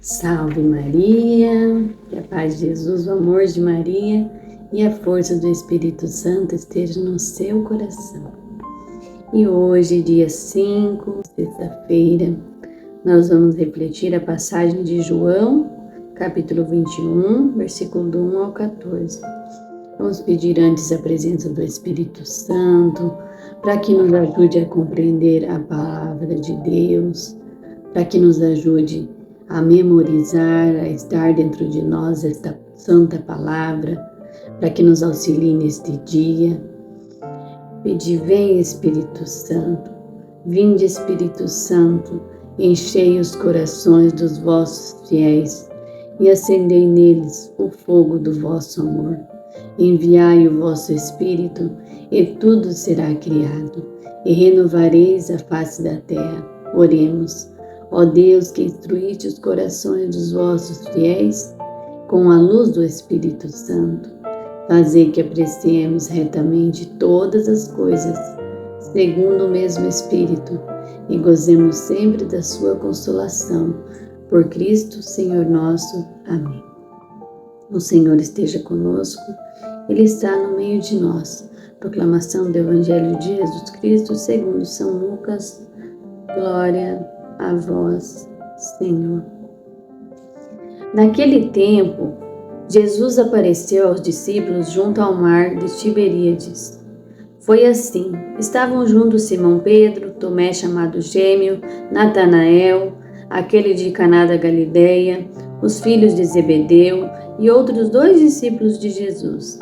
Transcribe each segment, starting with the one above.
Salve Maria, que a paz de Jesus, o amor de Maria e a força do Espírito Santo esteja no seu coração. E hoje, dia 5, sexta-feira, nós vamos refletir a passagem de João, capítulo 21, versículo do 1 ao 14. Vamos pedir antes a presença do Espírito Santo, para que nos ajude a compreender a palavra de Deus, para que nos ajude a memorizar, a estar dentro de nós esta santa palavra, para que nos auxilie neste dia. Pedi, vem Espírito Santo, vinde Espírito Santo, enchei os corações dos vossos fiéis e acendei neles o fogo do vosso amor. Enviai o vosso Espírito e tudo será criado, e renovareis a face da terra. Oremos. Ó Deus, que instruíste os corações dos vossos fiéis com a luz do Espírito Santo, fazei que apreciemos retamente todas as coisas, segundo o mesmo Espírito, e gozemos sempre da sua consolação. Por Cristo, Senhor nosso. Amém. O Senhor esteja conosco, Ele está no meio de nós. Proclamação do Evangelho de Jesus Cristo segundo São Lucas. Glória a vós, Senhor. Naquele tempo, Jesus apareceu aos discípulos junto ao mar de Tiberíades. Foi assim: estavam juntos Simão Pedro, Tomé chamado Gêmeo, Natanael, aquele de Caná da Galileia, os filhos de Zebedeu e outros 2 discípulos de Jesus.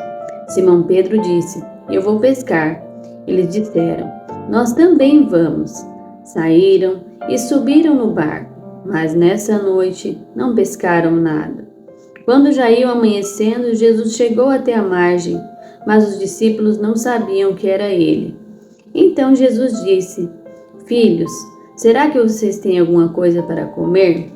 Simão Pedro disse: Eu vou pescar. Eles disseram: Nós também vamos. Saíram e subiram no barco, mas nessa noite não pescaram nada. Quando já ia amanhecendo, Jesus chegou até a margem, mas os discípulos não sabiam que era ele. Então Jesus disse: Filhos, será que vocês têm alguma coisa para comer?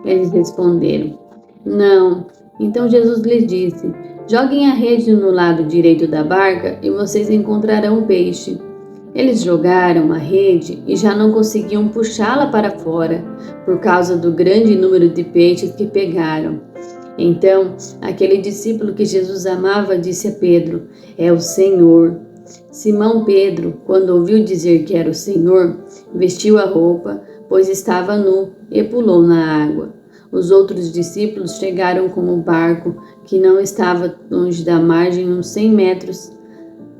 Eles responderam: Não. Então Jesus lhes disse: Joguem a rede no lado direito da barca e vocês encontrarão peixe. Eles jogaram a rede e já não conseguiam puxá-la para fora, por causa do grande número de peixes que pegaram. Então, aquele discípulo que Jesus amava disse a Pedro: É o Senhor. Simão Pedro, quando ouviu dizer que era o Senhor, vestiu a roupa, pois estava nu, e pulou na água. Os outros discípulos chegaram com o barco, que não estava longe da margem, uns 100 metros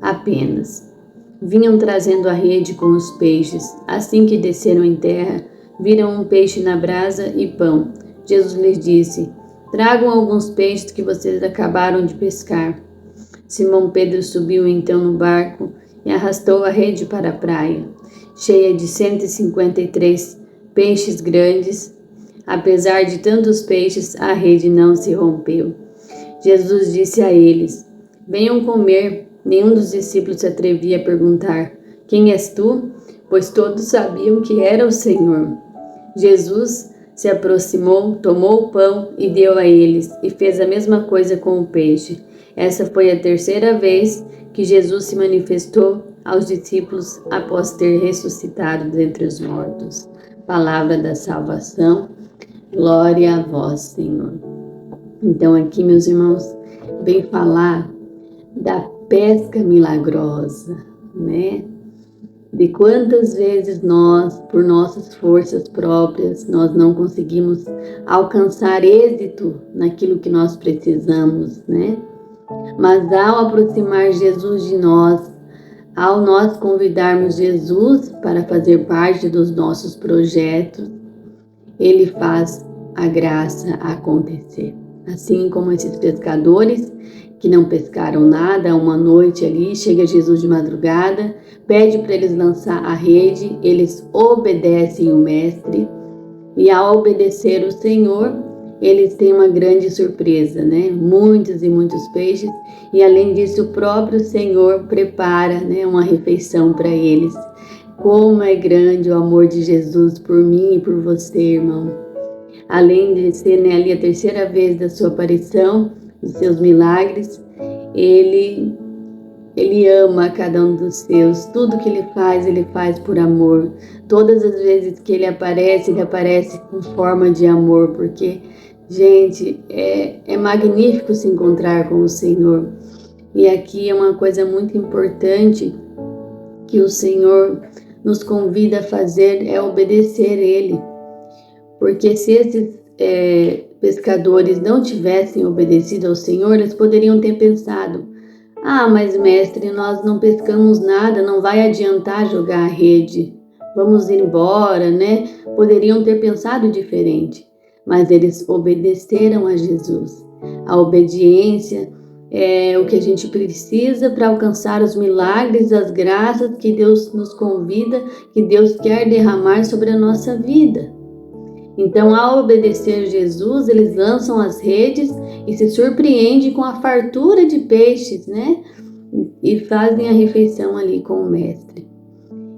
apenas. Vinham trazendo a rede com os peixes. Assim que desceram em terra, viram um peixe na brasa e pão. Jesus lhes disse: Tragam alguns peixes que vocês acabaram de pescar. Simão Pedro subiu então no barco e arrastou a rede para a praia, cheia de 153 peixes grandes. Apesar de tantos peixes, a rede não se rompeu. Jesus disse a eles: Venham comer. Nenhum dos discípulos se atrevia a perguntar: Quem és tu? Pois todos sabiam que era o Senhor. Jesus se aproximou, tomou o pão e deu a eles, e fez a mesma coisa com o peixe. Essa foi a 3ª vez que Jesus se manifestou aos discípulos após ter ressuscitado dentre os mortos. Palavra da salvação. Glória a vós, Senhor. Então aqui, meus irmãos, vem falar da pesca milagrosa, né? De quantas vezes nós, por nossas forças próprias, nós não conseguimos alcançar êxito naquilo que nós precisamos, né? Mas ao aproximar Jesus de nós, ao nós convidarmos Jesus para fazer parte dos nossos projetos, Ele faz a graça acontecer. Assim como esses pescadores que não pescaram nada, uma noite ali, chega Jesus de madrugada, pede para eles lançar a rede, eles obedecem o Mestre, e ao obedecer o Senhor, eles têm uma grande surpresa, né? Muitos e muitos peixes, e além disso o próprio Senhor prepara, né, uma refeição para eles. Como é grande o amor de Jesus por mim e por você, irmão. Além de ser, né, ali a 3ª vez da sua aparição, dos seus milagres, ele Ele ama cada um dos seus. Tudo que ele faz por amor. Todas as vezes que ele aparece com forma de amor, porque, gente, é magnífico se encontrar com o Senhor. E aqui é uma coisa muito importante que o Senhor nos convida a fazer, é obedecer Ele. Porque se esses pescadores não tivessem obedecido ao Senhor, eles poderiam ter pensado: ah, mas mestre, nós não pescamos nada, não vai adiantar jogar a rede, vamos embora, né? Poderiam ter pensado diferente, mas eles obedeceram a Jesus. A obediência é o que a gente precisa para alcançar os milagres, as graças que Deus nos convida, que Deus quer derramar sobre a nossa vida. Então, ao obedecer Jesus, eles lançam as redes e se surpreendem com a fartura de peixes, né? E fazem a refeição ali com o mestre.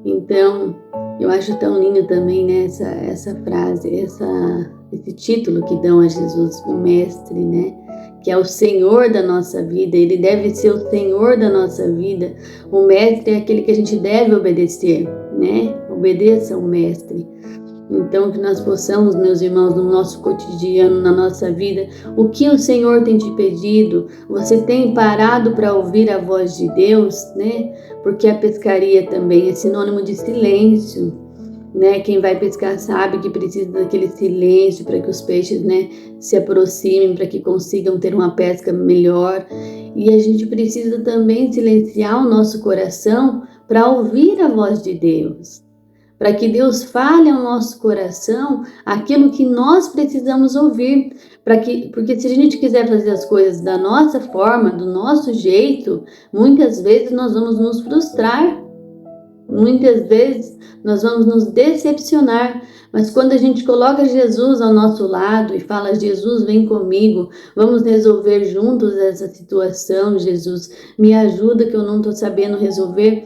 Então, eu acho tão lindo também, né, essa frase, esse título que dão a Jesus, o mestre, né? Que é o Senhor da nossa vida. Ele deve ser o Senhor da nossa vida. O mestre é aquele que a gente deve obedecer, né? Obedeça ao mestre. Então, que nós possamos, meus irmãos, no nosso cotidiano, na nossa vida, o que o Senhor tem te pedido? Você tem parado para ouvir a voz de Deus, né? Porque a pescaria também é sinônimo de silêncio, né? Quem vai pescar sabe que precisa daquele silêncio para que os peixes, né, se aproximem, para que consigam ter uma pesca melhor. E a gente precisa também silenciar o nosso coração para ouvir a voz de Deus, para que Deus fale ao nosso coração aquilo que nós precisamos ouvir, porque se a gente quiser fazer as coisas da nossa forma, do nosso jeito, muitas vezes nós vamos nos frustrar, muitas vezes nós vamos nos decepcionar, mas quando a gente coloca Jesus ao nosso lado e fala: Jesus, vem comigo, vamos resolver juntos essa situação, Jesus, me ajuda que eu não estou sabendo resolver,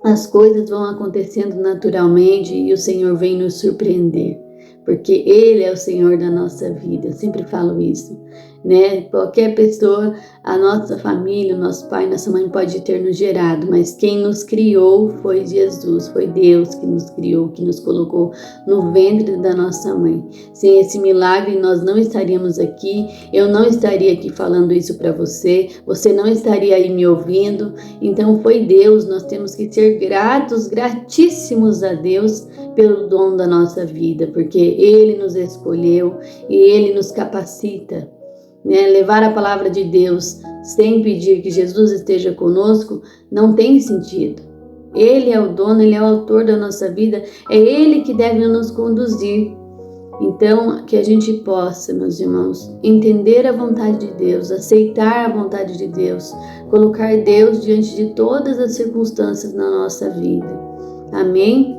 as coisas vão acontecendo naturalmente e o Senhor vem nos surpreender, porque Ele é o Senhor da nossa vida. Eu sempre falo isso, né? Qualquer pessoa, a nossa família, o nosso pai, nossa mãe pode ter nos gerado, mas quem nos criou foi Jesus, foi Deus que nos criou, que nos colocou no ventre da nossa mãe. Sem esse milagre nós não estaríamos aqui, eu não estaria aqui falando isso para você, você não estaria aí me ouvindo. Então foi Deus, nós temos que ser gratos, gratíssimos a Deus pelo dom da nossa vida, porque Ele nos escolheu e Ele nos capacita. Levar a palavra de Deus sem pedir que Jesus esteja conosco não tem sentido. Ele é o dono, Ele é o autor da nossa vida, é Ele que deve nos conduzir. Então, que a gente possa, meus irmãos, entender a vontade de Deus, aceitar a vontade de Deus, colocar Deus diante de todas as circunstâncias na nossa vida. Amém?